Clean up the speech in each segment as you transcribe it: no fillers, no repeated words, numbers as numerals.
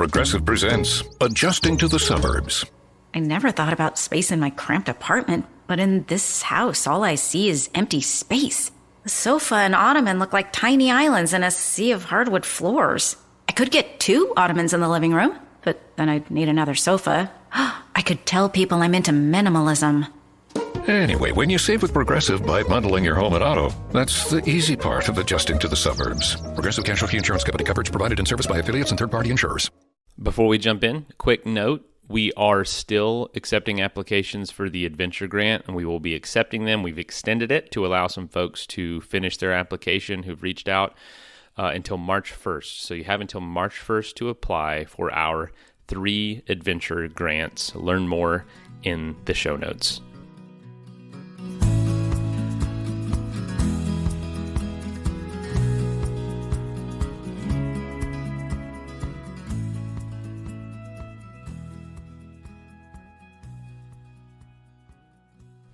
Progressive presents Adjusting to the Suburbs. I never thought about space in my cramped apartment, but in this house, all I see is empty space. The sofa and ottoman look like tiny islands in a sea of hardwood floors. I could get 2 ottomans in the living room, but then I'd need another sofa. I could tell people I'm into minimalism. Anyway, when you save with Progressive by bundling your home and auto, that's the easy part of adjusting to the suburbs. Progressive Casualty Insurance Company. Coverage provided in service by affiliates and third-party insurers. Before we jump in, quick note. We are still accepting applications for the Adventure Grant, and we will be accepting them. We've extended it to allow some folks to finish their application who've reached out until March 1st. So you have until March 1st to apply for our 3 Adventure Grants. Learn more in the show notes.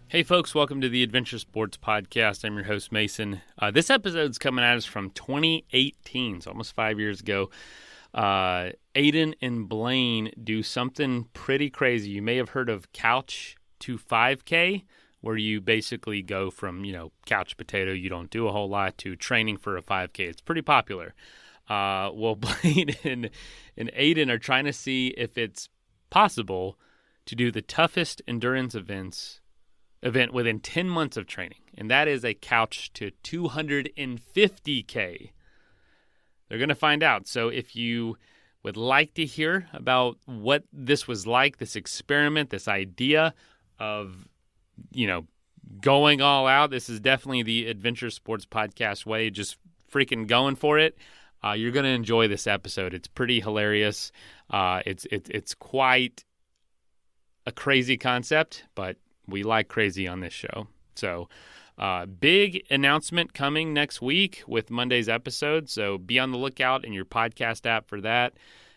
Hey folks, welcome to the Adventure Sports Podcast. I'm your host, Mason. This episode's coming at us from 2018, so almost 5 years ago. Aidan and Blane do something pretty crazy. You may have heard of Couch to 5K, where you basically go from, couch potato, you don't do a whole lot, to training for a 5K. It's pretty popular. Well, Blane and Aidan are trying to see if it's possible to do the toughest endurance event within 10 months of training, and that is a couch to 250K. They're going to find out. So if you would like to hear about what this was like, this experiment, this idea of, going all out, this is definitely the Adventure Sports Podcast way, just freaking going for it. You're going to enjoy this episode. It's pretty hilarious. It's quite a crazy concept, but we like crazy on this show. So big announcement coming next week with Monday's episode. So be on the lookout in your podcast app for that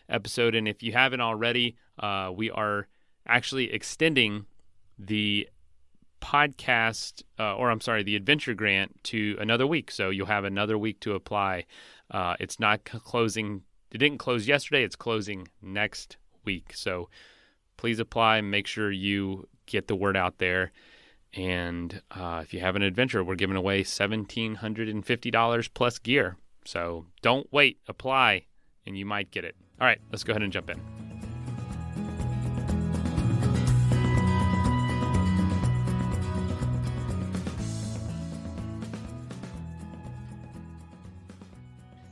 episode. And if you haven't already, we are actually extending the podcast, the Adventure Grant to another week. So you'll have another week to apply. It's not closing. It didn't close yesterday. It's closing next week. So please apply. Make sure you get the word out there. And if you have an adventure, we're giving away $1,750 plus gear. So don't wait. Apply, and you might get it. All right, let's go ahead and jump in.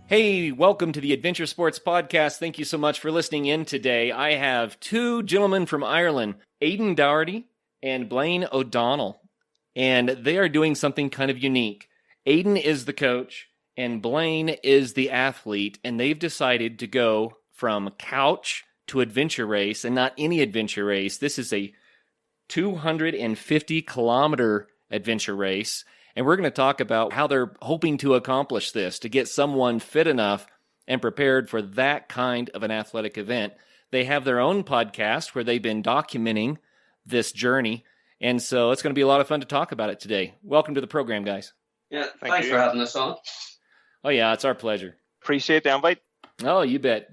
Hey, welcome to the Adventure Sports Podcast. Thank you so much for listening in today. I have 2 gentlemen from Ireland, Aidan Doherty and Blane O'Donnell, and they are doing something kind of unique. Aidan is the coach, and Blane is the athlete, and they've decided to go from couch to adventure race, and not any adventure race. This is a 250-kilometer adventure race, and we're going to talk about how they're hoping to accomplish this, to get someone fit enough and prepared for that kind of an athletic event. They have their own podcast where they've been documenting this journey, and so it's going to be a lot of fun to talk about it today. Welcome to the program, guys. Yeah, thanks for having us on. Oh yeah, it's our pleasure. Appreciate the invite. Oh, you bet.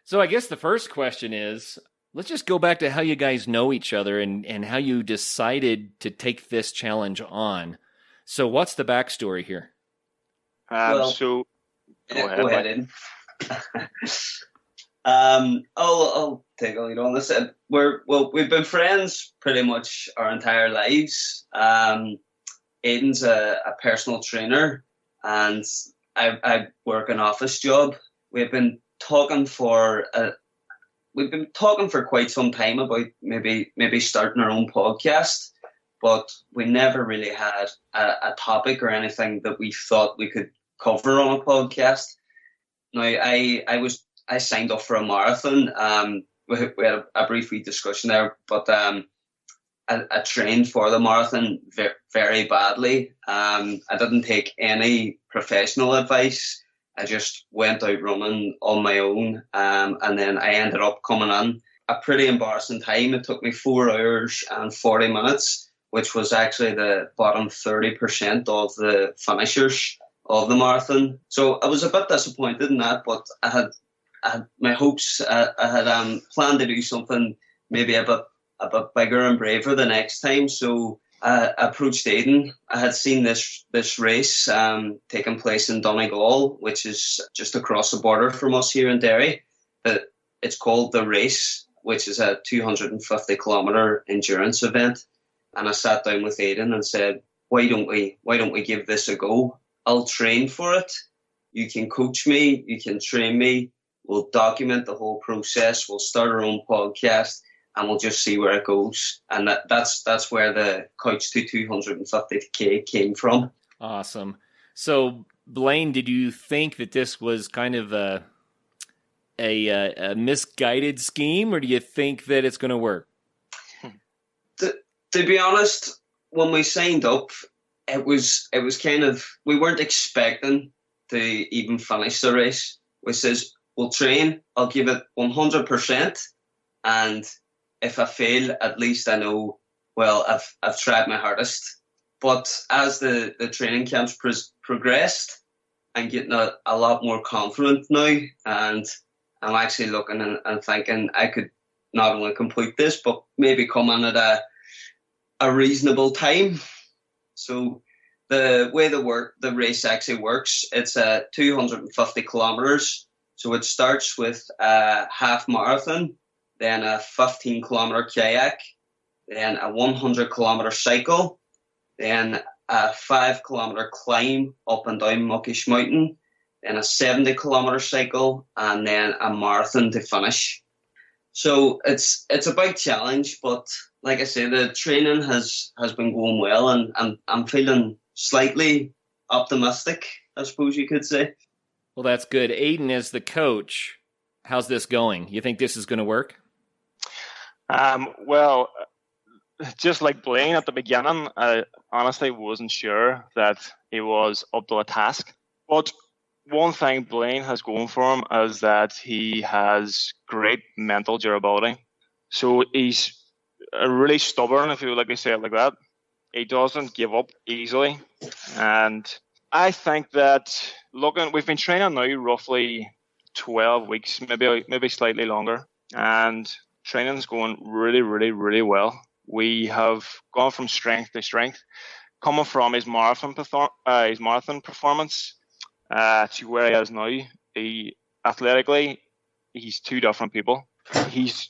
So I guess the first question is, let's just go back to how you guys know each other and how you decided to take this challenge on. So what's the backstory here? Go ahead, Aidan. I'll take a lead on this. We've been friends pretty much our entire lives. Aidan's a personal trainer, and I work an office job. We've been talking for quite some time about maybe starting our own podcast, but we never really had a topic or anything that we thought we could cover on a podcast. Now, I signed up for a marathon. We had a brief discussion there, but I trained for the marathon very badly. I didn't take any professional advice. I just went out running on my own, and then I ended up coming in a pretty embarrassing time. It took me 4 hours and 40 minutes, which was actually the bottom 30% of the finishers of the marathon. So I was a bit disappointed in that, but I my hopes. I had planned to do something maybe a bit bigger and braver the next time. So I approached Aidan. I had seen this race taking place in Donegal, which is just across the border from us here in Derry. It's called The Race, which is a 250-kilometre endurance event. And I sat down with Aidan and said, why don't we give this a go? I'll train for it. You can coach me. You can train me. We'll document the whole process. We'll start our own podcast, and we'll just see where it goes. And that's where the Couch to 250K came from. Awesome. So, Blane, did you think that this was kind of a misguided scheme, or do you think that it's going to work? To be honest, when we signed up, it was kind of, we weren't expecting to even finish the race. We says, we'll train, I'll give it 100%, and if I fail, at least I know, well, I've tried my hardest. But as the training camps progressed, I'm getting a lot more confident now, and I'm actually looking and thinking I could not only complete this, but maybe come in at a reasonable time. So the way the race actually works, it's 250 kilometers. So it starts with a half marathon, then a 15-kilometer kayak, then a 100-kilometer cycle, then a 5-kilometer climb up and down Muckish Mountain, then a 70-kilometer cycle, and then a marathon to finish. So it's a big challenge, but like I say, the training has been going well, and I'm feeling slightly optimistic, I suppose you could say. Well, that's good. Aidan, as the coach, how's this going? You think this is going to work? Well, just like Blane at the beginning, I honestly wasn't sure that he was up to a task. But one thing Blane has going for him is that he has great mental durability. So he's really stubborn, if you would like to say it like that. He doesn't give up easily. And I think that we've been training now roughly 12 weeks, maybe slightly longer. And training's going really, really, really well. We have gone from strength to strength, coming from his marathon performance to where he is now. Athletically, he's two different people. He's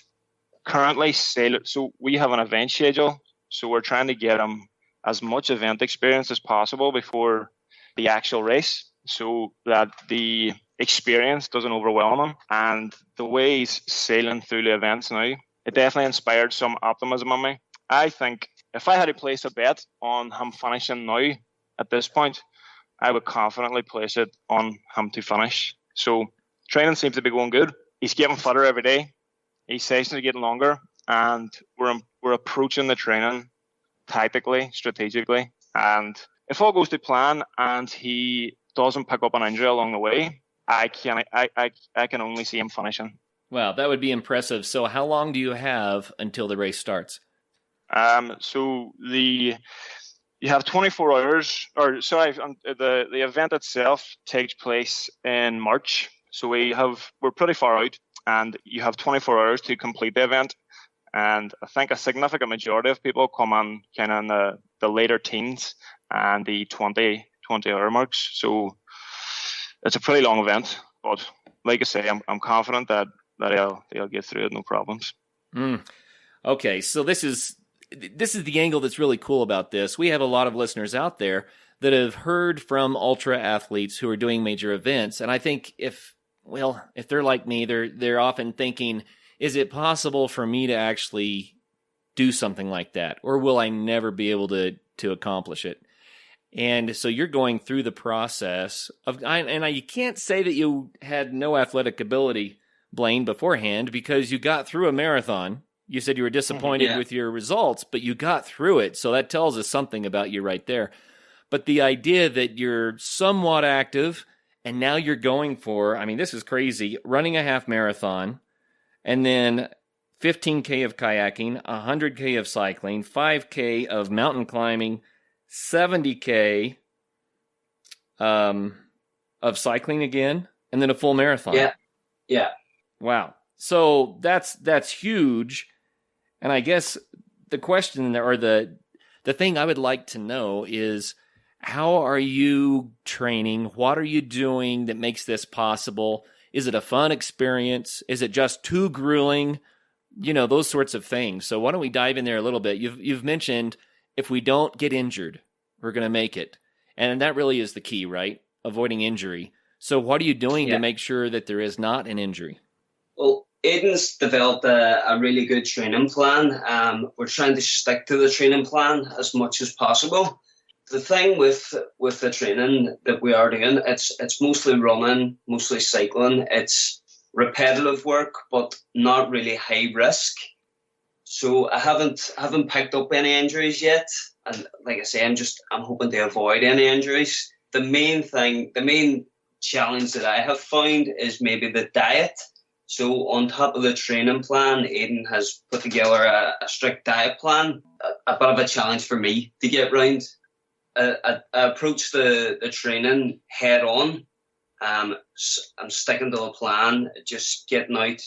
currently sailing, so we have an event schedule, so we're trying to get him as much event experience as possible before the actual race, so that the experience doesn't overwhelm him. And the way he's sailing through the events now, it definitely inspired some optimism in me. I think if I had to place a bet on him finishing now at this point, I would confidently place it on him to finish. So training seems to be going good. He's getting fitter every day. His sessions are getting longer, and we're approaching the training tactically, strategically. And if all goes to plan and he doesn't pick up an injury along the way, I can only see him finishing. Wow, that would be impressive. So how long do you have until the race starts? So you have 24 hours, the event itself takes place in March. So we're pretty far out, and you have 24 hours to complete the event. And I think a significant majority of people come on kind of in the later teens and the 20-hour marks. So it's a pretty long event, but like I say, I'm confident that he'll get through it, no problems. Okay, so this is the angle that's really cool about this. We have a lot of listeners out there that have heard from ultra athletes who are doing major events, and I think if they're like me, they're often thinking, is it possible for me to actually do something like that, or will I never be able to accomplish it? And so you're going through the process of, and you can't say that you had no athletic ability, Blane, beforehand, because you got through a marathon. You said you were disappointed with your results, but you got through it. So that tells us something about you right there. But the idea that you're somewhat active and now you're going for, this is crazy, running a half marathon and then 15K of kayaking, 100K of cycling, 5K of mountain climbing, 70K of cycling again, and then a full marathon. Yeah. Yeah. Wow. So that's huge. And I guess the question or the thing I would like to know is, how are you training? What are you doing that makes this possible? Is it a fun experience? Is it just too grueling? You know, those sorts of things. So why don't we dive in there a little bit? You've mentioned if we don't get injured, we're going to make it. And that really is the key, right? Avoiding injury. So what are you doing to make sure that there is not an injury? Well, Aidan's developed a really good training plan. We're trying to stick to the training plan as much as possible. The thing with the training that we are doing, it's mostly running, mostly cycling. It's repetitive work, but not really high risk. So I haven't picked up any injuries yet. And like I say, I'm hoping to avoid any injuries. The main challenge that I have found is maybe the diet. So on top of the training plan, Aidan has put together a strict diet plan, a bit of a challenge for me to get round. I approach the training head on. I'm sticking to a plan, just getting out,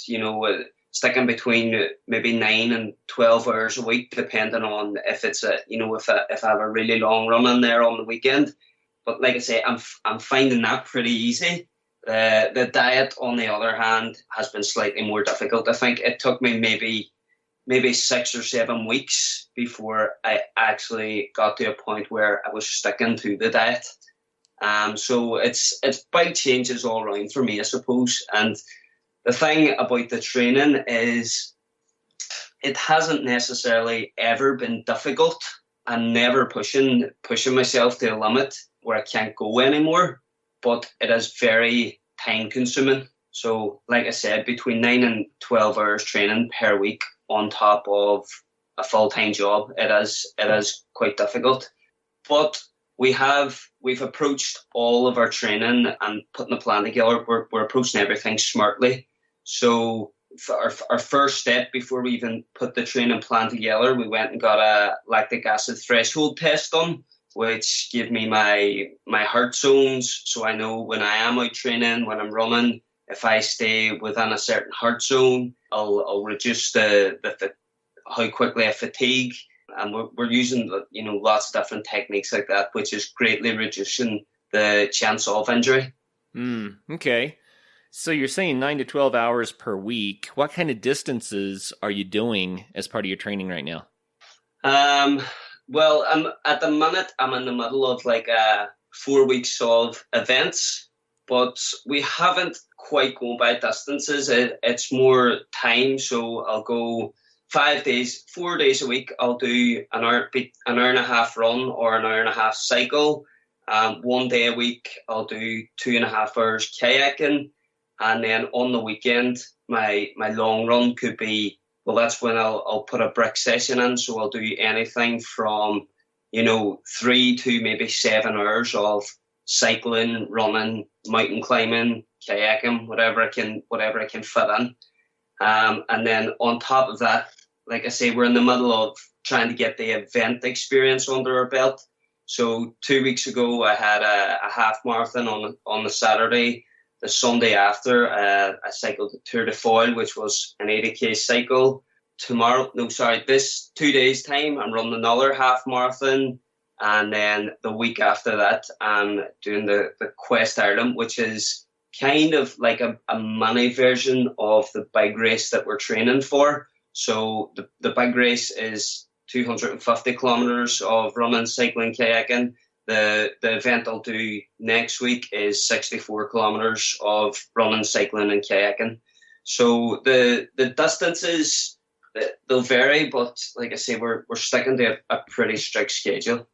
sticking between maybe 9 and 12 hours a week, depending on if it's if I have a really long run in there on the weekend. But like I say, I'm finding that pretty easy. The diet, on the other hand, has been slightly more difficult. I think it took me maybe 6 or 7 weeks before I actually got to a point where I was sticking to the diet. So it's big changes all around for me, I suppose. And the thing about the training is it hasn't necessarily ever been difficult. I'm never pushing myself to a limit where I can't go anymore, but it is very time consuming. So like I said, between 9 and 12 hours training per week on top of a full-time job, it is quite difficult. But we've approached all of our training and putting a plan together. We're approaching everything smartly. So for our first step before we even put the training plan together, we went and got a lactic acid threshold test done, which gave me my heart zones, so I know when I am out training, when I'm running, if I stay within a certain heart zone, I'll reduce the how quickly I fatigue. And we're using lots of different techniques like that, which is greatly reducing the chance of injury. Okay. So you're saying 9 to 12 hours per week. What kind of distances are you doing as part of your training right now? Well, at the minute, I'm in the middle of 4 weeks of events, but we haven't quite gone by distances. It's more time. So I'll go 4 days a week. I'll do an hour and a half run or an hour and a half cycle. 1 day a week, I'll do 2.5 hours kayaking. And then on the weekend, my long run could be, well, that's when I'll put a brick session in. So I'll do anything from, 3 to maybe 7 hours of cycling, running, mountain climbing, kayaking, whatever I can fit in. And then on top of that, like I say, we're in the middle of trying to get the event experience under our belt. So 2 weeks ago, I had a half marathon on the Saturday. The Sunday after, I cycled the Tour de Foil, which was an 80k cycle. This 2 days time, I'm running another half marathon. And then the week after that, I'm doing the Quest Ireland, which is kind of like a mini version of the big race that we're training for. So the big race is 250 kilometers of running, cycling, kayaking. The event I'll do next week is 64 kilometers of running, cycling, and kayaking. So the distances, they'll vary, but like I say, we're sticking to a pretty strict schedule.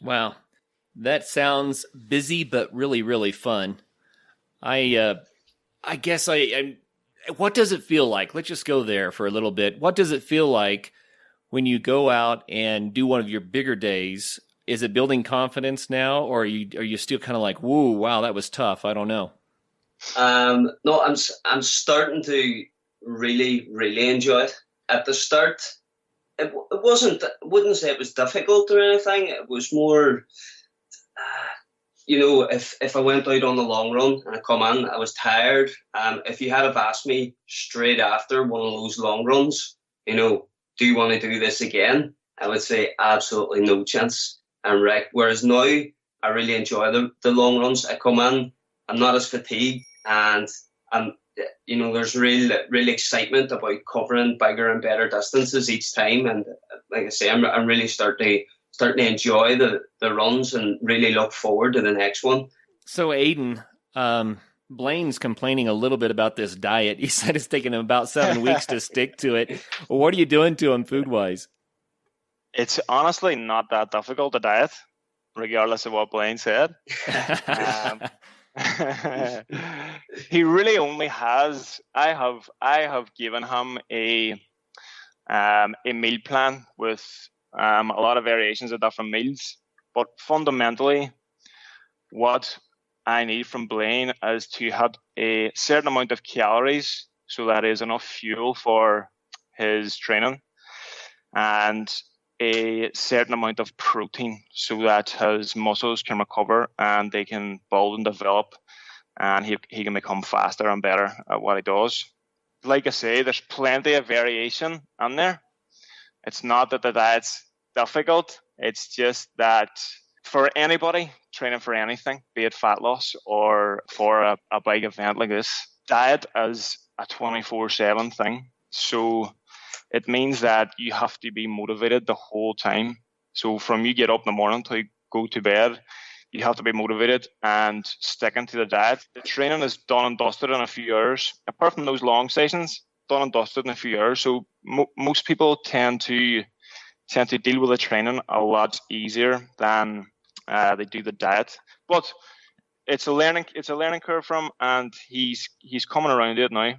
Wow, that sounds busy but really, really fun. I guess what does it feel like? Let's just go there for a little bit. What does it feel like when you go out and do one of your bigger days? Is it building confidence now, or are you still kind of like, whoa, wow, that was tough? I don't know. No, I'm starting to really, really enjoy it. At the start, it wasn't. I wouldn't say it was difficult or anything. It was more. if I went out on the long run and I come in, I was tired. If you had have asked me straight after one of those long runs, do you want to do this again? I would say absolutely no chance. And whereas now I really enjoy the long runs. I come in, I'm not as fatigued, and there's real excitement about covering bigger and better distances each time. And like I say, I'm really starting to enjoy the runs and really look forward to the next one. So Aidan, Blaine's complaining a little bit about this diet. He said it's taken him about 7 weeks to stick to it. Well, what are you doing to him food-wise? It's honestly not that difficult to diet, regardless of what Blaine said. He really only has. I have given him a meal plan with a lot of variations of different meals, but fundamentally, what I need from Blaine is to have a certain amount of calories, so that is enough fuel for his training, and a certain amount of protein so that his muscles can recover and they can build and develop, and he can become faster and better at what he does. Like I say, there's plenty of variation in there. It's not that the diet's difficult. It's just that for anybody training for anything, be it fat loss or for a big event like this, diet is a 24/7 thing. So it means that you have to be motivated the whole time. So from you get up in the morning till you go to bed, you have to be motivated and sticking to the diet. The training is done and dusted in a few hours. Apart from those long sessions, done and dusted in a few hours. So most people tend to deal with the training a lot easier than they do the diet. But it's a learning curve for him, and he's coming around it now.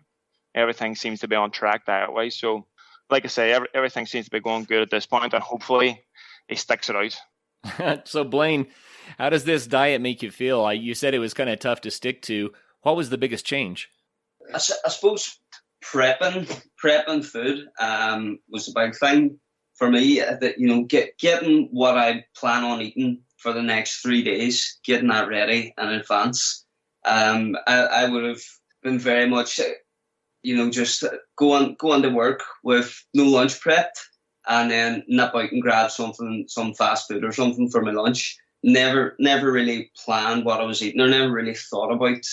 Everything seems to be on track diet-wise. So like I say, everything seems to be going good at this point, and hopefully he sticks it out. So Blaine, how does this diet make you feel? You said it was kind of tough to stick to. What was the biggest change? I suppose prepping food was a big thing for me. That getting what I plan on eating for the next 3 days, getting that ready in advance. I would have been very much, just going to work with no lunch prepped, and then nip out and grab some fast food or something for my lunch. Never really planned what I was eating, or never really thought about,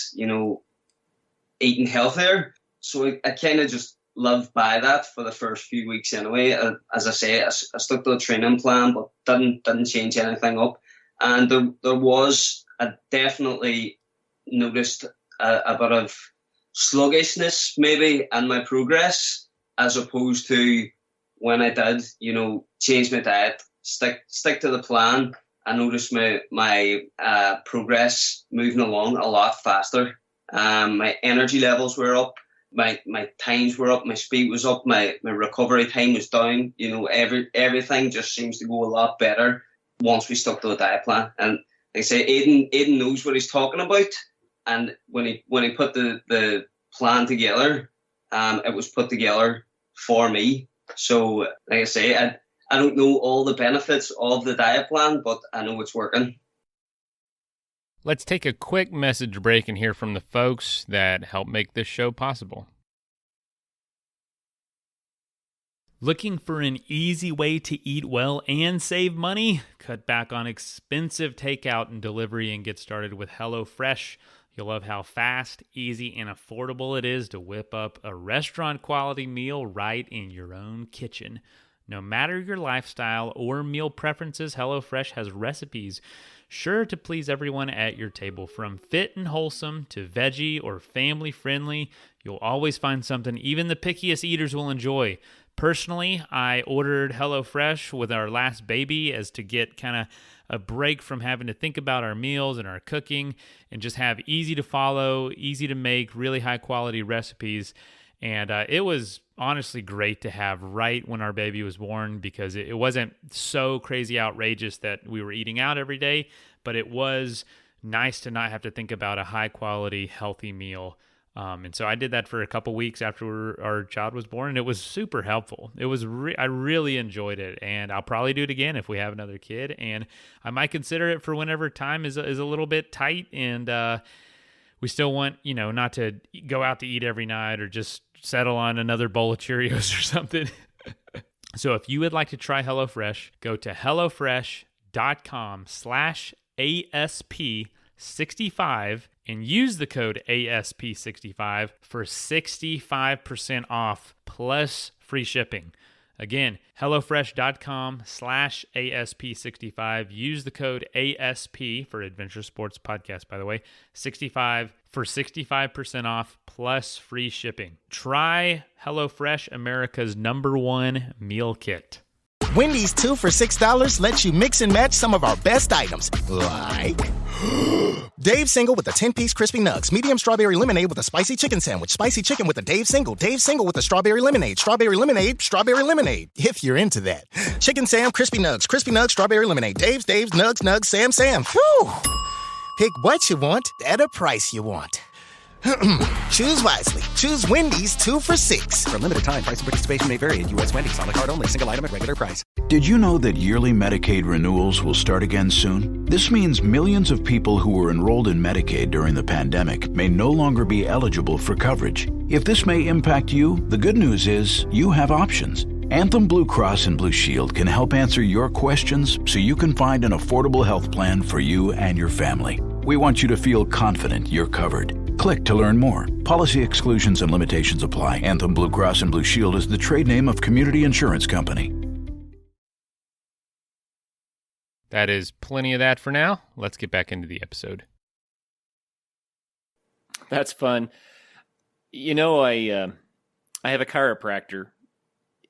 eating healthier. So I kind of just lived by that for the first few weeks anyway. As I say, I stuck to the training plan, but didn't change anything up. And there was, I definitely noticed a bit of sluggishness maybe in my progress, as opposed to when I did, change my diet, stick to the plan. I noticed my progress moving along a lot faster. My energy levels were up, my times were up, my speed was up, my recovery time was down. Everything just seems to go a lot better once we stuck to the diet plan. And like I say, Aidan knows what he's talking about. And when he put the plan together, it was put together for me. So like I say, I don't know all the benefits of the diet plan, but I know it's working. Let's take a quick message break and hear from the folks that help make this show possible. Looking for an easy way to eat well and save money? Cut back on expensive takeout and delivery and get started with HelloFresh. You'll love how fast, easy, and affordable it is to whip up a restaurant-quality meal right in your own kitchen. No matter your lifestyle or meal preferences, HelloFresh has recipes sure to please everyone at your table. From fit and wholesome to veggie or family-friendly, you'll always find something even the pickiest eaters will enjoy. Personally, I ordered HelloFresh with our last baby as to get kind of a break from having to think about our meals and our cooking, and just have easy to follow, easy to make, really high quality recipes. And it was honestly great to have right when our baby was born, because it wasn't so crazy outrageous that we were eating out every day, but it was nice to not have to think about a high quality, healthy meal And so I did that for a couple weeks after our child was born, and it was super helpful. It was I really enjoyed it, and I'll probably do it again if we have another kid. And I might consider it for whenever time is a little bit tight, and we still want, not to go out to eat every night or just settle on another bowl of Cheerios or something. So if you would like to try HelloFresh, go to hellofresh.com/ASP65 and use the code ASP65 for 65% off plus free shipping. Again, hellofresh.com/ASP65. Use the code ASP for Adventure Sports Podcast, by the way, 65 for 65% off plus free shipping. Try HelloFresh, America's #1 meal kit. Wendy's 2 for $6 lets you mix and match some of our best items, like Dave Single with a 10-piece crispy nugs, medium strawberry lemonade with a spicy chicken sandwich, spicy chicken with a Dave Single with a strawberry lemonade, strawberry lemonade. If you're into that. Chicken Sam, crispy nugs, strawberry lemonade, Dave's, nugs, Sam. Whew. Pick what you want at a price you want. Choose wisely. Choose Wendy's 2 for $6. For a limited time, price and participation may vary at U.S. Wendy's. On the card only. Single item at regular price. Did you know that yearly Medicaid renewals will start again soon? This means millions of people who were enrolled in Medicaid during the pandemic may no longer be eligible for coverage. If this may impact you, the good news is you have options. Anthem Blue Cross and Blue Shield can help answer your questions so you can find an affordable health plan for you and your family. We want you to feel confident you're covered. Click to learn more. Policy exclusions and limitations apply. Anthem Blue Cross and Blue Shield is the trade name of Community Insurance Company. That is plenty of that for now. Let's get back into the episode. That's fun. I have a chiropractor,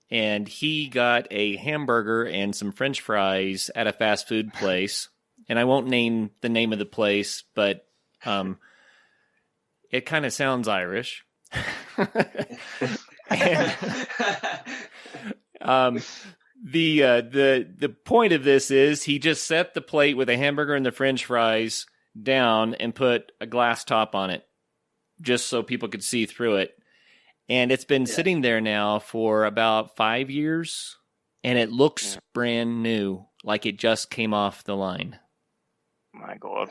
and he got a hamburger and some French fries at a fast food place. And I won't name the name of the place, but it kind of sounds Irish. And, the point of this is he just set the plate with a hamburger and the French fries down and put a glass top on it, just so people could see through it. And it's been sitting there now for about 5 years, and it looks brand new, like it just came off the line. My God.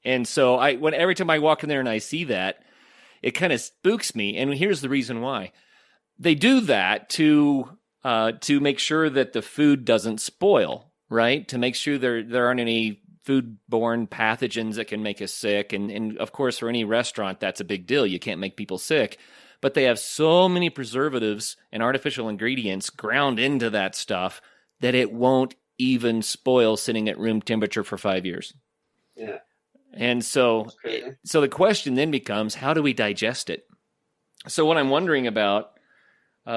And so every time I walk in there and I see that, it kind of spooks me. And here's the reason why. They do that to make sure that the food doesn't spoil, right? To make sure there aren't any foodborne pathogens that can make us sick. And of course, for any restaurant, that's a big deal. You can't make people sick. But they have so many preservatives and artificial ingredients ground into that stuff that it won't even spoil sitting at room temperature for 5 years. Yeah. And so the question then becomes, how do we digest it? So what I'm wondering about,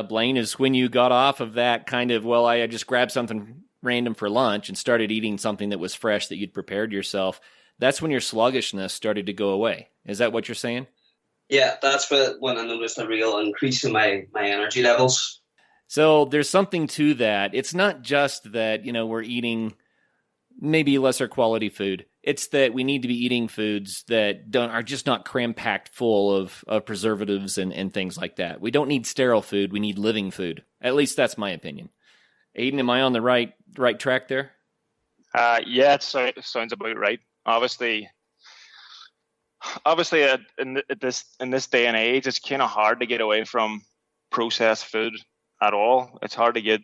Blane, is when you got off of that kind of, I just grabbed something random for lunch and started eating something that was fresh that you'd prepared yourself, that's when your sluggishness started to go away. Is that what you're saying? Yeah, that's when I noticed a real increase in my energy levels. So there's something to that. It's not just that, we're eating maybe lesser quality food. It's that we need to be eating foods that are just not cram-packed full of preservatives and things like that. We don't need sterile food. We need living food. At least that's my opinion. Aidan, am I on the right track there? Yeah, it sounds about right. Obviously, in this day and age, it's kind of hard to get away from processed food at all. It's hard to get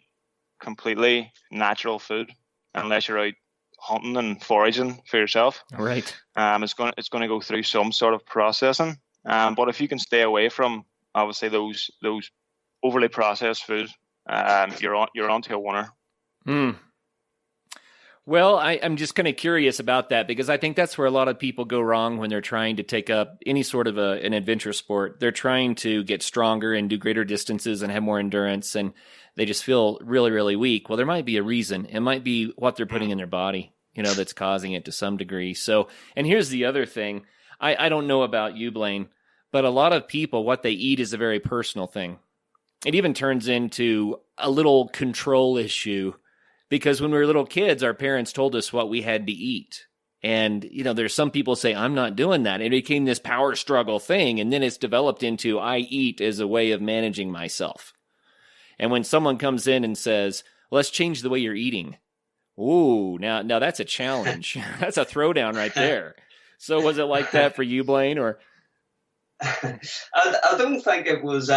completely natural food unless you're out hunting and foraging for yourself. Right. It's going to go through some sort of processing. But if you can stay away from obviously those overly processed food, you're onto a winner. Well, I'm just kind of curious about that, because I think that's where a lot of people go wrong when they're trying to take up any sort of an adventure sport. They're trying to get stronger and do greater distances and have more endurance, and they just feel really, really weak. Well, there might be a reason. It might be what they're putting in their body, that's causing it to some degree. So, and here's the other thing. I don't know about you, Blane, but a lot of people, what they eat is a very personal thing. It even turns into a little control issue. Because when we were little kids, our parents told us what we had to eat. And, there's some people say, I'm not doing that. It became this power struggle thing. And then it's developed into, I eat as a way of managing myself. And when someone comes in and says, let's change the way you're eating. Ooh, now that's a challenge. That's a throwdown right there. So was it like that for you, Blane, or? I don't think it was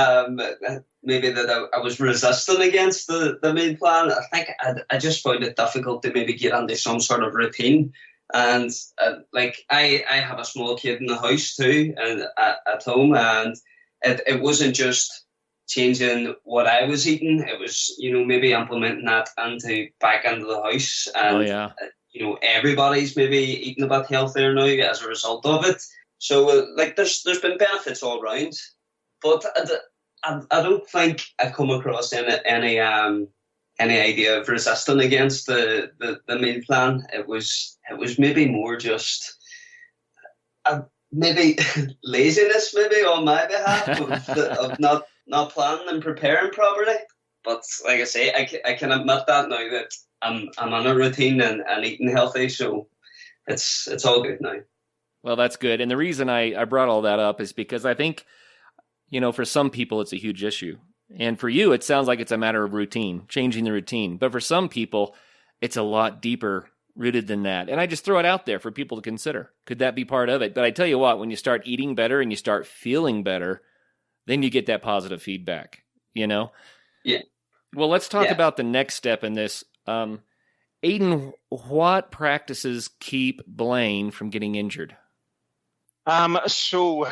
maybe that I was resistant against the meal plan. I think I just found it difficult to maybe get into some sort of routine. And I have a small kid in the house too, and at home, and it wasn't just changing what I was eating. It was, maybe implementing that back into the house. And, everybody's maybe eating a bit healthier now as a result of it. So, there's been benefits all round. But I don't think I've come across any idea of resisting against the meal plan. It was maybe more just maybe laziness maybe on my behalf of not planning and preparing properly. But like I say, I can admit that now that I'm on a routine and eating healthy, so it's all good now. Well, that's good. And the reason I brought all that up is because I think, for some people it's a huge issue. And for you, it sounds like it's a matter of routine, changing the routine. But for some people, it's a lot deeper rooted than that. And I just throw it out there for people to consider. Could that be part of it? But I tell you what, when you start eating better and you start feeling better, then you get that positive feedback, Yeah. Well, let's talk about the next step in this. Aidan, what practices keep Blane from getting injured? So,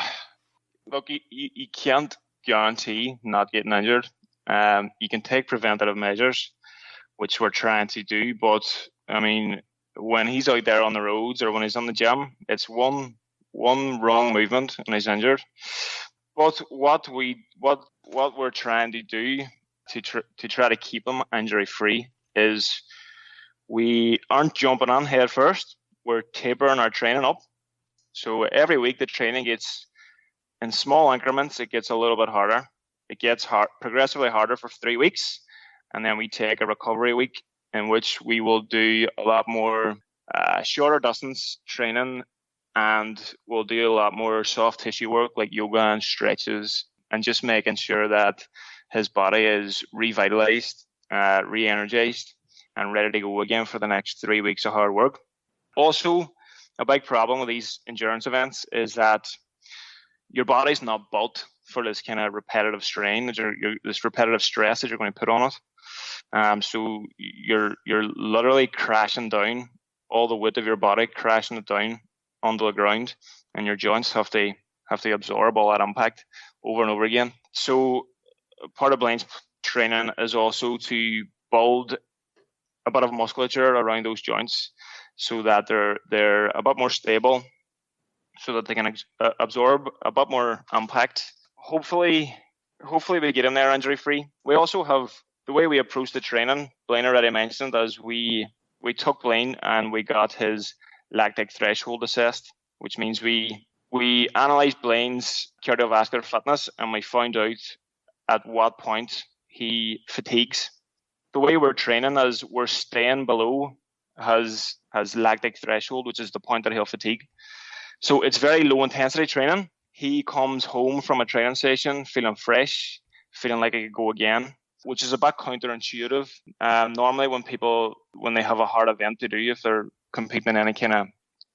look, you can't guarantee not getting injured. You can take preventative measures, which we're trying to do. But, I mean, when he's out there on the roads or when he's on the gym, it's one wrong movement and he's injured. But what we're trying to do to try to keep him injury free is we aren't jumping on head first. We're tapering our training up. So every week the training gets in small increments. It gets a little bit harder. It gets progressively harder for 3 weeks, and then we take a recovery week in which we will do a lot more shorter distance training, and we'll do a lot more soft tissue work like yoga and stretches, and just making sure that his body is revitalized, re-energized, and ready to go again for the next 3 weeks of hard work. Also, a big problem with these endurance events is that your body's not built for this kind of repetitive strain, this repetitive stress that you're going to put on it. So you're literally crashing down, all the weight of your body crashing it down onto the ground, and your joints have to absorb all that impact over and over again. So part of Blane's training is also to build a bit of musculature around those joints so that they're a bit more stable, so that they can absorb a bit more impact. Hopefully we get in there injury free. We also have the way we approach the training. Blane already mentioned, as we took Blane and we got his lactic threshold assessed, which means we analysed Blane's cardiovascular fitness and we found out at what point he fatigues. The way we're training is we're staying below his lactic threshold, which is the point that he'll fatigue. So it's very low intensity training. He comes home from a training session feeling fresh, feeling like he could go again, which is a bit counterintuitive. Normally when they have a hard event to do, if they're competing in any kind of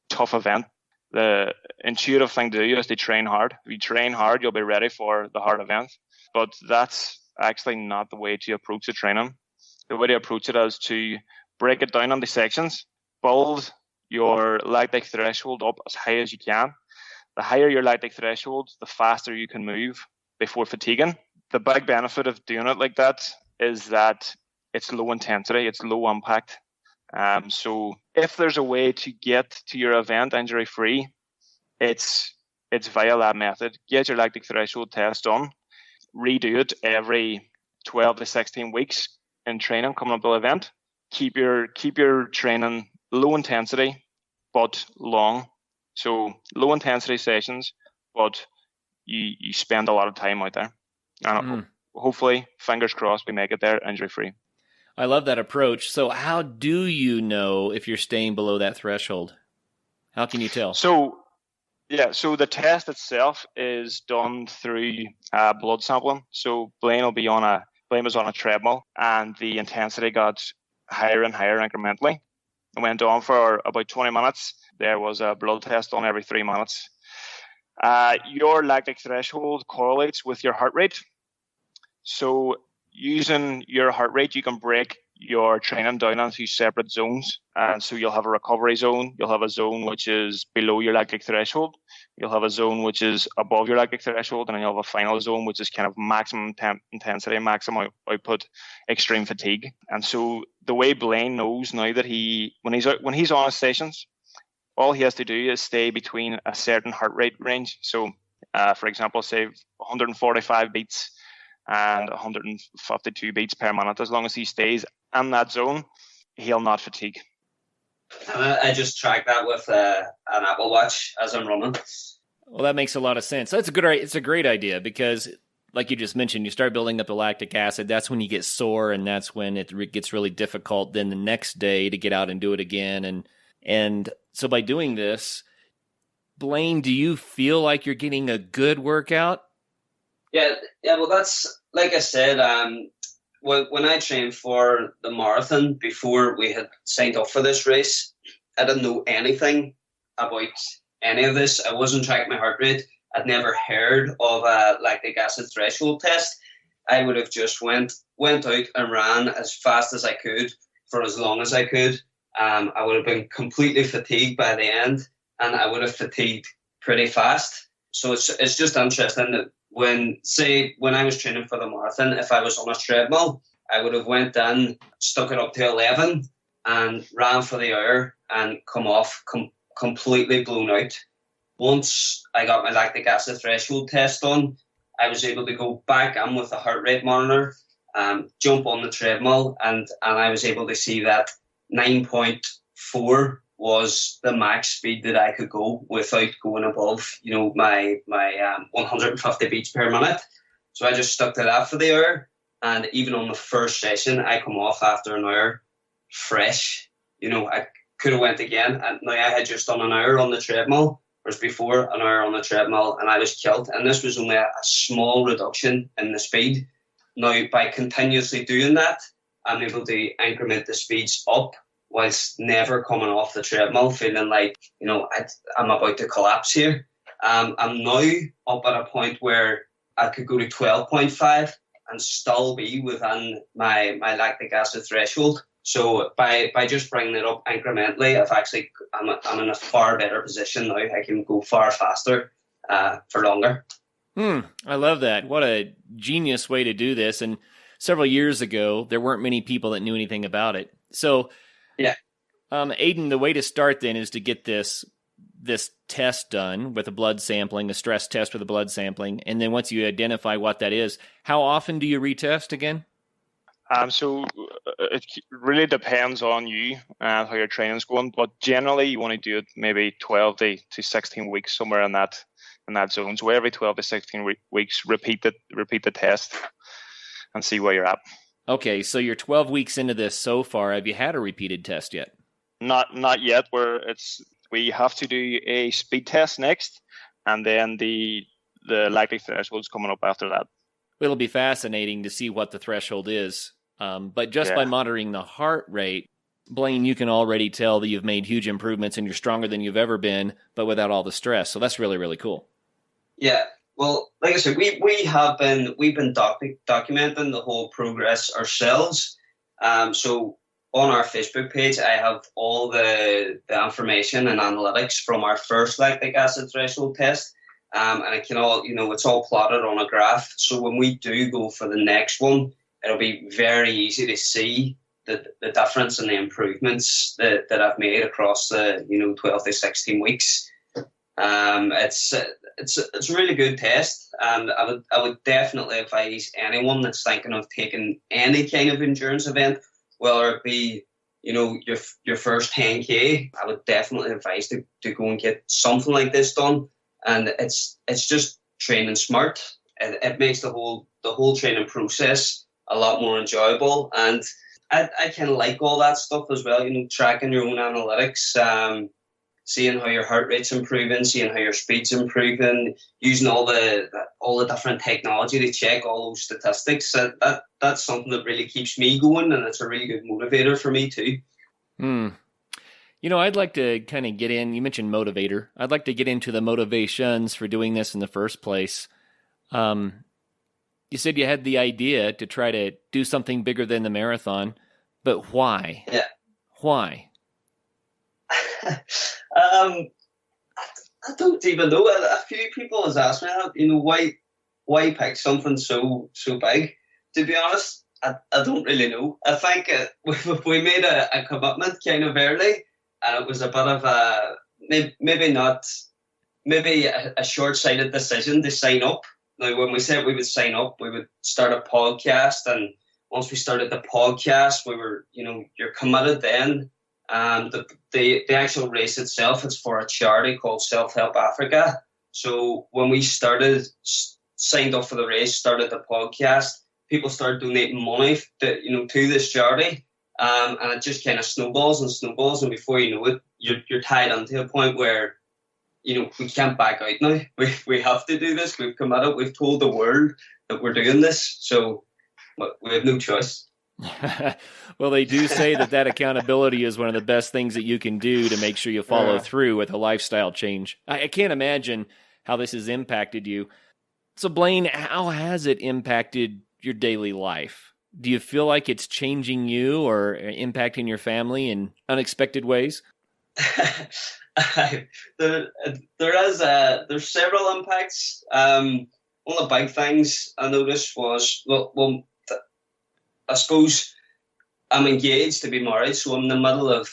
tough event, the intuitive thing to do is to train hard. If you train hard, you'll be ready for the hard event. But that's actually not the way to approach the training. The way to approach it is to break it down into sections, build your lactic threshold up as high as you can. The higher your lactic threshold, the faster you can move before fatiguing. The big benefit of doing it like that is that it's low intensity, it's low impact. So if there's a way to get to your event injury free, it's via that method. Get your lactic threshold test done, redo it every 12 to 16 weeks in training coming up to the event. Keep your training low intensity but long. So low intensity sessions, but you spend a lot of time out there. And hopefully, fingers crossed, we make it there injury free. I love that approach. So how do you know if you're staying below that threshold? How can you tell? So the test itself is done through blood sampling. So Blaine was on a treadmill, and the intensity got higher and higher incrementally. It went on for about 20 minutes. There was a blood test done every 3 minutes. Your lactic threshold correlates with your heart rate. So using your heart rate, you can break your training down into separate zones. And so you'll have a recovery zone. You'll have a zone which is below your lactic threshold. You'll have a zone which is above your lactic threshold. And then you'll have a final zone which is kind of maximum intensity, maximum output, extreme fatigue. And so the way Blaine knows now that when he's on his sessions, all he has to do is stay between a certain heart rate range. So, for example, say 145 beats and 152 beats per minute. As long as he stays in that zone, he'll not fatigue. I just track that with an Apple Watch as I'm running. Well, that makes a lot of sense. It's a great idea because, like you just mentioned, you start building up the lactic acid. That's when you get sore, and that's when it gets really difficult then the next day to get out and do it again. And so by doing this, Blaine, do you feel like you're getting a good workout? Yeah. Well, that's like I said. When I trained for the marathon before we had signed up for this race, I didn't know anything about any of this. I wasn't tracking my heart rate. I'd never heard of a lactic acid threshold test. I would have just went out and ran as fast as I could for as long as I could. I would have been completely fatigued by the end, and I would have fatigued pretty fast. So it's just interesting that when I was training for the marathon, if I was on a treadmill, I would have went in, stuck it up to 11 and ran for the hour and come off completely blown out. Once I got my lactic acid threshold test done, I was able to go back in with a heart rate monitor, jump on the treadmill, and I was able to see that 9.4 was the max speed that I could go without going above, my 150 beats per minute. So I just stuck to that for the hour. And even on the first session, I come off after an hour fresh. I could have went again. And now I had just done an hour on the treadmill, whereas before an hour on the treadmill, and I was killed. And this was only a small reduction in the speed. Now, by continuously doing that, I'm able to increment the speeds up whilst never coming off the treadmill, feeling like, I'm about to collapse here. I'm now up at a point where I could go to 12.5 and still be within my lactic acid threshold. So by just bringing it up incrementally, I'm in a far better position now. I can go far faster for longer. I love that. What a genius way to do this. And several years ago, there weren't many people that knew anything about it. So, yeah. Aidan, the way to start then is to get this test done with a blood sampling, a stress test with a blood sampling. And then once you identify what that is, how often do you retest again? So it really depends on you and how your training's going. But generally, you want to do it maybe 12 to 16 weeks, somewhere in that zone. So every 12 to 16 weeks, repeat the test and see where you're at. Okay, so you're 12 weeks into this so far. Have you had a repeated test yet? Not yet. We have to do a speed test next, and then the lactic threshold is coming up after that. It'll be fascinating to see what the threshold is. But just by monitoring the heart rate, Blaine, you can already tell that you've made huge improvements and you're stronger than you've ever been, but without all the stress. So that's really, really cool. Yeah. Well, like I said, we've been documenting the whole progress ourselves. So on our Facebook page, I have all the information and analytics from our first lactic acid threshold test. And it can all, it's all plotted on a graph. So when we do go for the next one, it'll be very easy to see the difference and the improvements that I've made across the 12 to 16 weeks. It's a really good test, and I would definitely advise anyone that's thinking of taking any kind of endurance event, whether it be your first 10K. I would definitely advise to go and get something like this done. And it's just training smart. It makes the whole training process a lot more enjoyable, and I kind of like all that stuff as well. Tracking your own analytics. seeing how your heart rate's improving, seeing how your speed's improving, using all the different technology to check all those statistics. That's something that really keeps me going, and it's a really good motivator for me too. I'd like to kind of get in. You mentioned motivator. I'd like to get into the motivations for doing this in the first place. You said you had the idea to try to do something bigger than the marathon, but why? Yeah. Why? I don't even know. A few people has asked me that, why pick something so big? To be honest, I don't really know. I think we made a commitment kind of early, and it was a bit of maybe a short-sighted decision to sign up. Now, when we said we would sign up, we would start a podcast, and once we started the podcast, we were, you're committed then. The actual race itself, it's for a charity called Self-Help Africa. So when we signed up for the race, started the podcast, people started donating money to this charity. And it just kind of snowballs, and before you know it, you're tied onto a point where, we can't back out now. We have to do this. We've committed. We've told the world that we're doing this. So we have no choice. Well, they do say that accountability is one of the best things that you can do to make sure you follow through with a lifestyle change. I can't imagine how this has impacted you. So, Blane, how has it impacted your daily life? Do you feel like it's changing you or impacting your family in unexpected ways? There's several impacts. One of the big things I noticed was, I suppose I'm engaged to be married, so I'm in the middle of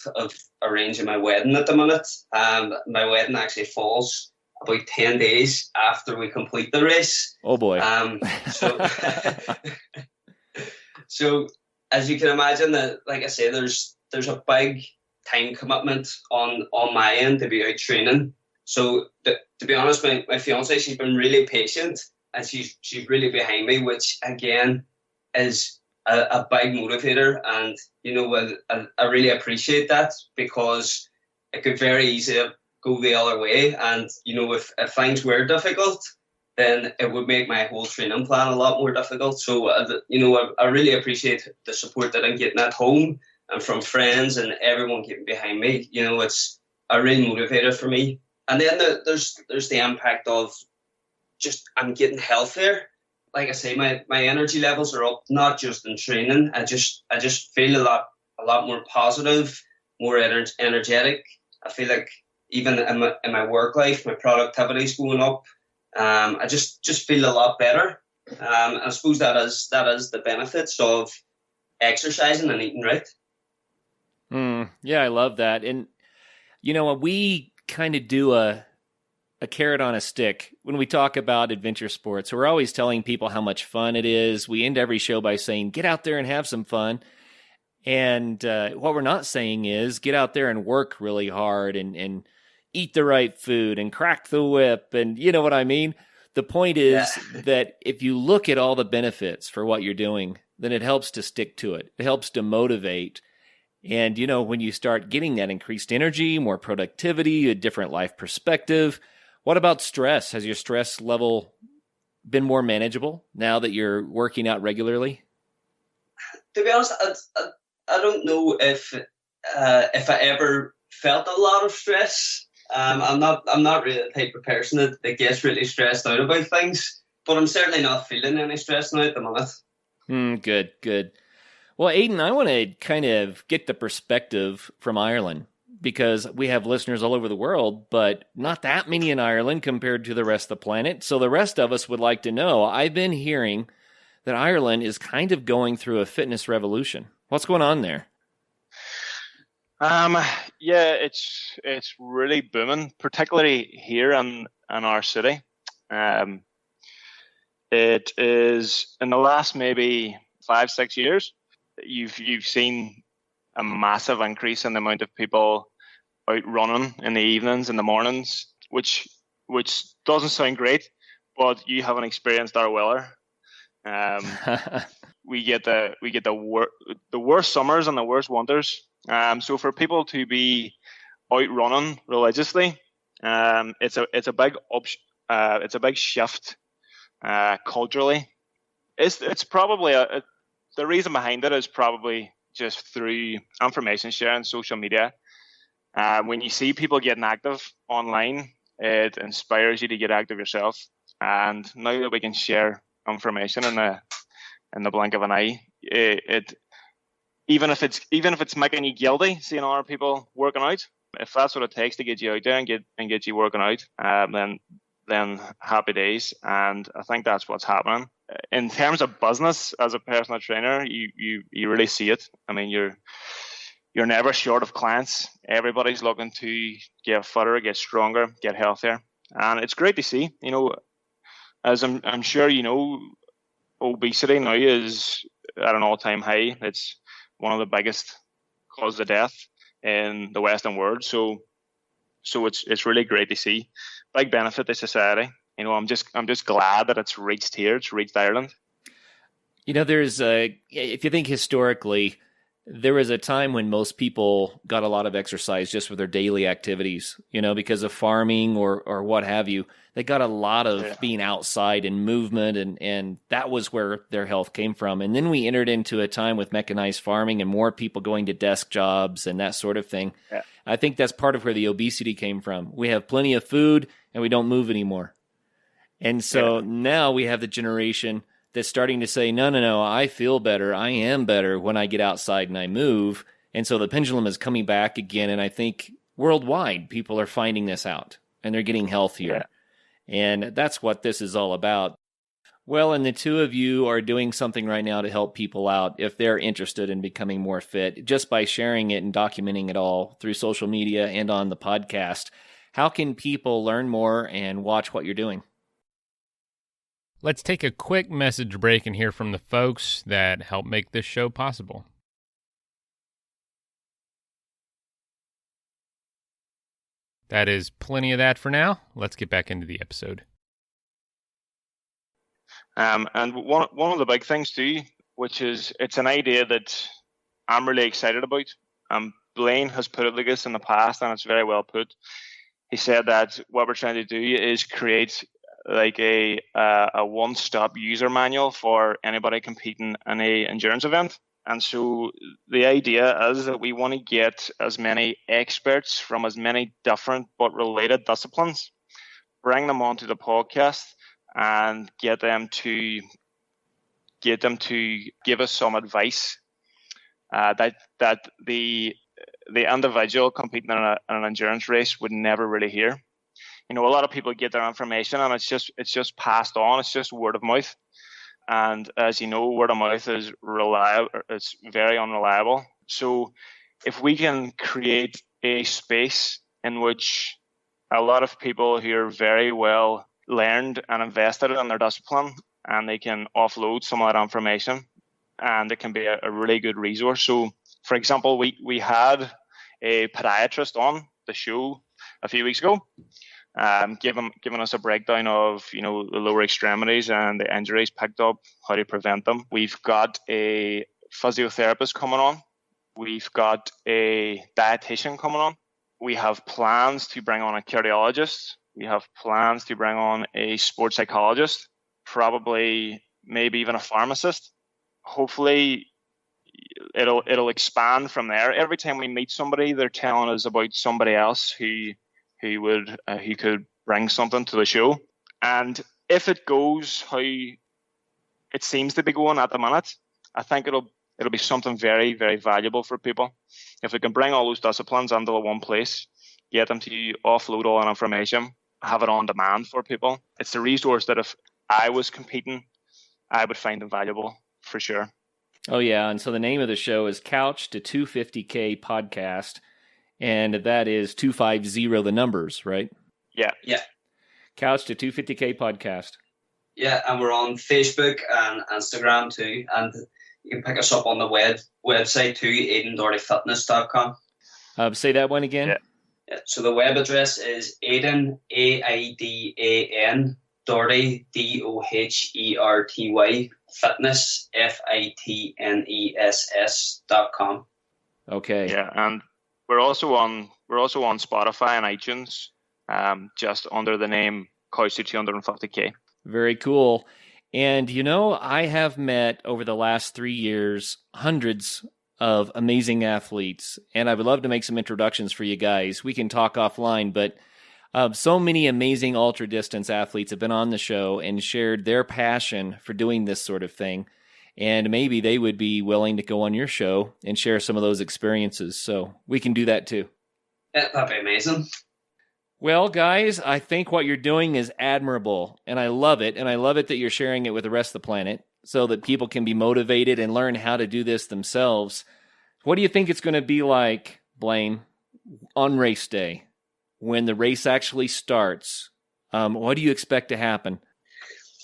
arranging my wedding at the minute. My wedding actually falls about 10 days after we complete the race. Oh boy. So as you can imagine, like I say, there's a big time commitment on my end to be out training. So to be honest, my fiance, she's been really patient, and she's really behind me, which again is a big motivator. And I really appreciate that, because it could very easily go the other way. And if things were difficult, then it would make my whole training plan a lot more difficult. So I really appreciate the support that I'm getting at home and from friends and everyone getting behind me. It's a real motivator for me. And then there's the impact of just I'm getting healthier. Like I say, my energy levels are up, not just in training. I just feel a lot more positive, more energetic. I feel like even in my work life, my productivity is going up. I just feel a lot better. I suppose that is the benefits of exercising and eating right. Yeah, I love that. And we kind of do a carrot on a stick when we talk about adventure sports. We're always telling people how much fun it is. We end every show by saying, get out there and have some fun. And what we're not saying is get out there and work really hard and eat the right food and crack the whip. And you know what I mean? The point is that if you look at all the benefits for what you're doing, then it helps to stick to it. It helps to motivate. And, when you start getting that increased energy, more productivity, a different life perspective. What about stress? Has your stress level been more manageable now that you're working out regularly? To be honest, I don't know if I ever felt a lot of stress. I'm not really the type of person that gets really stressed out about things, but I'm certainly not feeling any stress now at the minute. Good. Well, Aidan, I want to kind of get the perspective from Ireland, because we have listeners all over the world, but not that many in Ireland compared to the rest of the planet. So the rest of us would like to know. I've been hearing that Ireland is kind of going through a fitness revolution. What's going on there? Yeah, it's really booming, particularly here in our city. It is in the last maybe 5-6 years, you've seen a massive increase in the amount of people out running in the evenings and the mornings, which doesn't sound great, but you haven't experienced our weather. We get the worst summers and the worst winters. So for people to be out running religiously. It's a big shift culturally. It's probably the reason behind it is probably just through information sharing, social media. When you see people getting active online, it inspires you to get active yourself. And now that we can share information in the blink of an eye, it even if it's making you guilty seeing other people working out, if that's what it takes to get you out there and get you working out, then happy days. And I think that's what's happening. In terms of business, as a personal trainer, you really see it. I mean, you're never short of clients. Everybody's looking to get fitter, get stronger, get healthier, and it's great to see. You know, as I'm sure you know, obesity now is at an all-time high. It's one of the biggest causes of death in the Western world. So it's really great to see. Big benefit to society. You know, I'm just glad that it's reached here. It's reached Ireland. You know, if you think historically, there was a time when most people got a lot of exercise just for their daily activities, you know, because of farming or what have you. They got a lot of being outside and movement, and that was where their health came from. And then we entered into a time with mechanized farming and more people going to desk jobs and that sort of thing. Yeah. I think that's part of where the obesity came from. We have plenty of food and we don't move anymore. And so now we have the generation that's starting to say, no, I feel better. I am better when I get outside and I move. And so the pendulum is coming back again. And I think worldwide, people are finding this out and they're getting healthier. Yeah. And that's what this is all about. Well, and the two of you are doing something right now to help people out if they're interested in becoming more fit, just by sharing it and documenting it all through social media and on the podcast. How can people learn more and watch what you're doing? Let's take a quick message break and hear from the folks that help make this show possible. That is plenty of that for now. Let's get back into the episode. And one of the big things too, which is it's an idea that I'm really excited about. Blane has put it like this in the past, and it's very well put. He said that what we're trying to do is create like a one-stop user manual for anybody competing in a endurance event. And so the idea is that we want to get as many experts from as many different but related disciplines, bring them onto the podcast, and get them to give us some advice that the individual competing in an endurance race would never really hear. You know, a lot of people get their information and it's just passed on. It's just word of mouth. And as you know, word of mouth is reliable. It's very unreliable. So if we can create a space in which a lot of people who are very well learned and invested in their discipline, and they can offload some of that information, and it can be a really good resource. So, for example, we had a podiatrist on the show a few weeks ago, giving us a breakdown of, you know, the lower extremities and the injuries picked up, how to prevent them. We've got a physiotherapist coming on. We've got a dietitian coming on. We have plans to bring on a cardiologist. We have plans to bring on a sports psychologist, probably maybe even a pharmacist. Hopefully it'll expand from there. Every time we meet somebody, they're telling us about somebody else who could bring something to the show. And if it goes how it seems to be going at the minute, I think it'll be something very, very valuable for people. If we can bring all those disciplines into one place, get them to offload all that information, have it on demand for people. It's a resource that if I was competing, I would find invaluable for sure. Oh, yeah. And so the name of the show is Couch to 250K Podcast. And that is 250 the numbers, right? Yeah. Couch to 250K Podcast. Yeah, and we're on Facebook and Instagram too. And you can pick us up on the website too, aidandohertyfitness.com. Say that one again. Yeah. So the web address is Aidan, AIDAN, Doherty, DOHERTY, fitness, FITNESS.com. Okay. Yeah, and we're also on Spotify and iTunes, just under the name Couch to 250K. Very cool. And, I have met over the last 3 years hundreds of amazing athletes, and I would love to make some introductions for you guys. We can talk offline, but so many amazing ultra-distance athletes have been on the show and shared their passion for doing this sort of thing, and maybe they would be willing to go on your show and share some of those experiences, so we can do that too. Yeah, that'd be amazing. Well, guys, I think what you're doing is admirable, and I love it, and I love it that you're sharing it with the rest of the planet so that people can be motivated and learn how to do this themselves. What do you think it's going to be like, Blane, on race day, when the race actually starts? What do you expect to happen?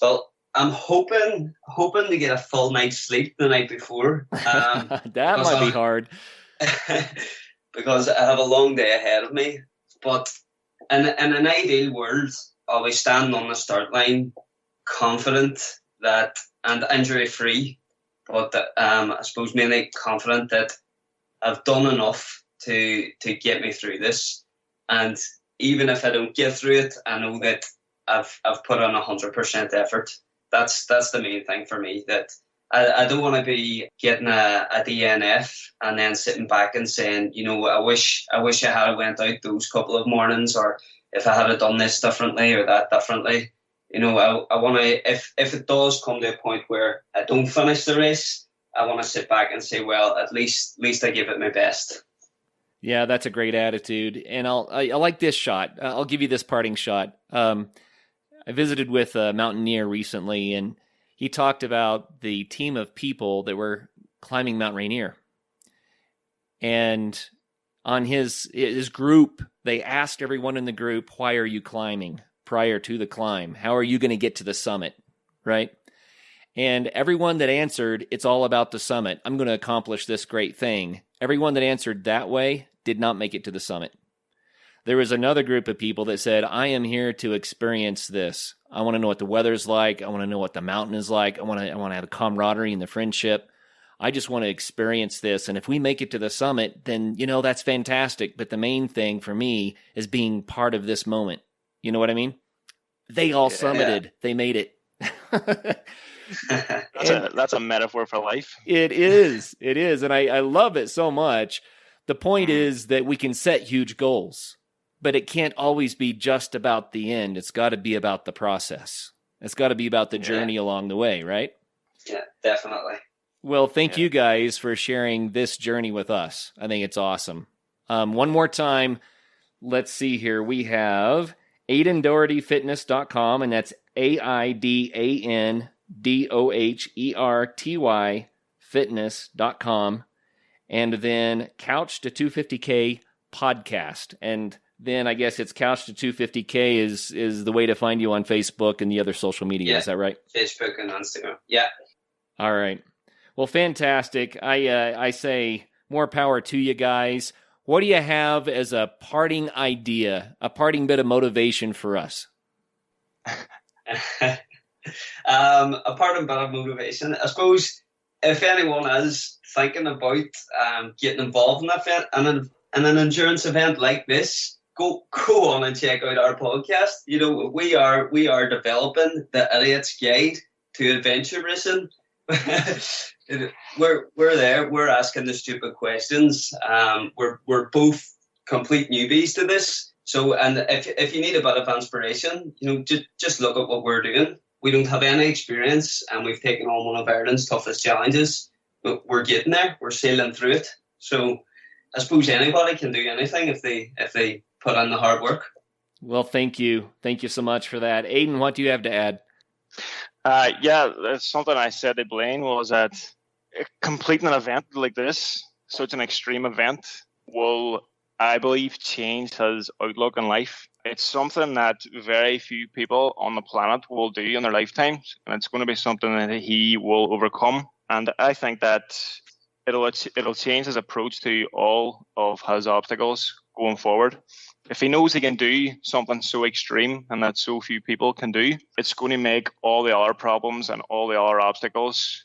Well, I'm hoping to get a full night's sleep the night before. That might be hard. Because I have a long day ahead of me, but in an ideal world, I'll be standing on the start line, confident that and injury free, but I suppose mainly confident that I've done enough to get me through this. And even if I don't get through it, I know that I've put on 100% effort. That's the main thing for me. That I don't want to be getting a DNF and then sitting back and saying, I wish I had went out those couple of mornings, or if I had done this differently or that differently. I want to, if it does come to a point where I don't finish the race, I want to sit back and say, well, at least I give it my best. Yeah, that's a great attitude. And I like this shot. I'll give you this parting shot. I visited with a mountaineer recently, and he talked about the team of people that were climbing Mount Rainier. And on his group, they asked everyone in the group, why are you climbing prior to the climb? How are you going to get to the summit, right? And everyone that answered, it's all about the summit. I'm going to accomplish this great thing. Everyone that answered that way did not make it to the summit. There was another group of people that said, I am here to experience this. I want to know what the weather's like. I want to know what the mountain is like. I want to have a camaraderie and the friendship. I just want to experience this. And if we make it to the summit, then, that's fantastic. But the main thing for me is being part of this moment. You know what I mean? They all summited. They made it. That's a metaphor for life. It is. And I love it so much. The point is that we can set huge goals, but it can't always be just about the end. It's got to be about the process. It's got to be about the journey along the way, right? Yeah, definitely. Well, thank you guys for sharing this journey with us. I think it's awesome. One more time, let's see here. We have AidanDohertyFitness.com, and that's AIDANDOHERTY fitness.com. And then Couch to 250K podcast. And then I guess it's Couch to 250K is the way to find you on Facebook and the other social media. Yeah. Is that right? Facebook and Instagram. Yeah. All right. Well, fantastic. I say more power to you guys. What do you have as a parting idea, a parting bit of motivation for us? A parting bit of motivation, I suppose. If anyone is thinking about getting involved in an endurance event like this, go on and check out our podcast. We are developing the Idiot's Guide to Adventure Racing. We're there. We're asking the stupid questions. We're both complete newbies to this. So, and if you need a bit of inspiration, just look at what we're doing. We don't have any experience, and we've taken on one of Ireland's toughest challenges. But we're getting there. We're sailing through it. So, I suppose anybody can do anything if they put in the hard work. Well, thank you. Thank you so much for that. Aidan, what do you have to add? That's something I said to Blane was that completing an event like this, such an extreme event, will, I believe, change his outlook on life. It's something that very few people on the planet will do in their lifetimes, and it's going to be something that he will overcome. And I think that it'll change his approach to all of his obstacles going forward. If he knows he can do something so extreme and that so few people can do, it's going to make all the other problems and all the other obstacles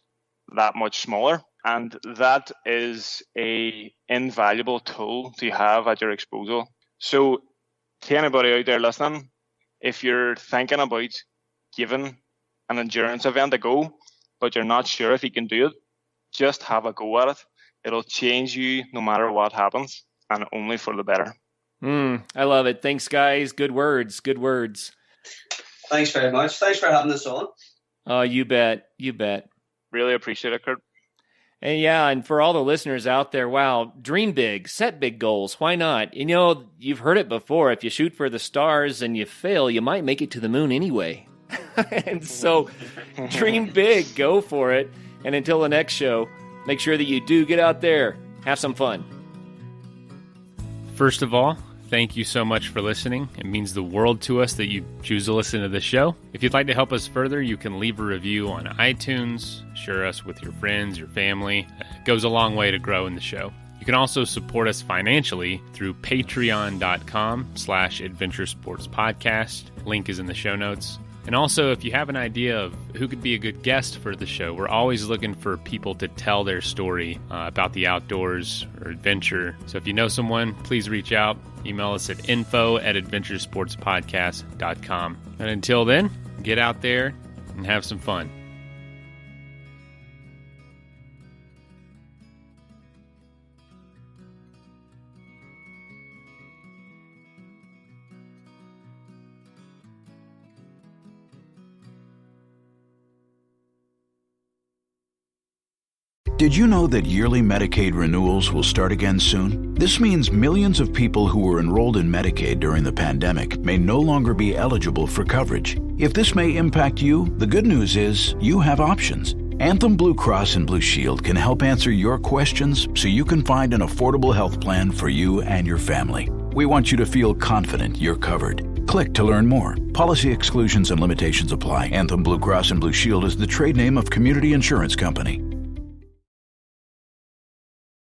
that much smaller. And that is a invaluable tool to have at your disposal. So to anybody out there listening, if you're thinking about giving an endurance event a go, but you're not sure if you can do it, just have a go at it. It'll change you no matter what happens, and only for the better. I love it. Thanks, guys. Good words. Good words. Thanks very much. Thanks for having us on. Oh, you bet. You bet. Really appreciate it, Kurt. And yeah, and for all the listeners out there, wow, dream big, set big goals. Why not? You know, you've heard it before. If you shoot for the stars and you fail, you might make it to the moon anyway. And so dream big, go for it. And until the next show, make sure that you do get out there, have some fun. First of all, thank you so much for listening. It means the world to us that you choose to listen to this show. If you'd like to help us further, you can leave a review on iTunes, share us with your friends, your family. It goes a long way to grow in the show. You can also support us financially through patreon.com/adventuresportspodcast. Link is in the show notes. And also, if you have an idea of who could be a good guest for the show, we're always looking for people to tell their story about the outdoors or adventure. So if you know someone, please reach out. Email us at info@adventuresportspodcast.com. And until then, get out there and have some fun. Did you know that yearly Medicaid renewals will start again soon? This means millions of people who were enrolled in Medicaid during the pandemic may no longer be eligible for coverage. If this may impact you, the good news is you have options. Anthem Blue Cross and Blue Shield can help answer your questions so you can find an affordable health plan for you and your family. We want you to feel confident you're covered. Click to learn more. Policy exclusions and limitations apply. Anthem Blue Cross and Blue Shield is the trade name of Community Insurance Company.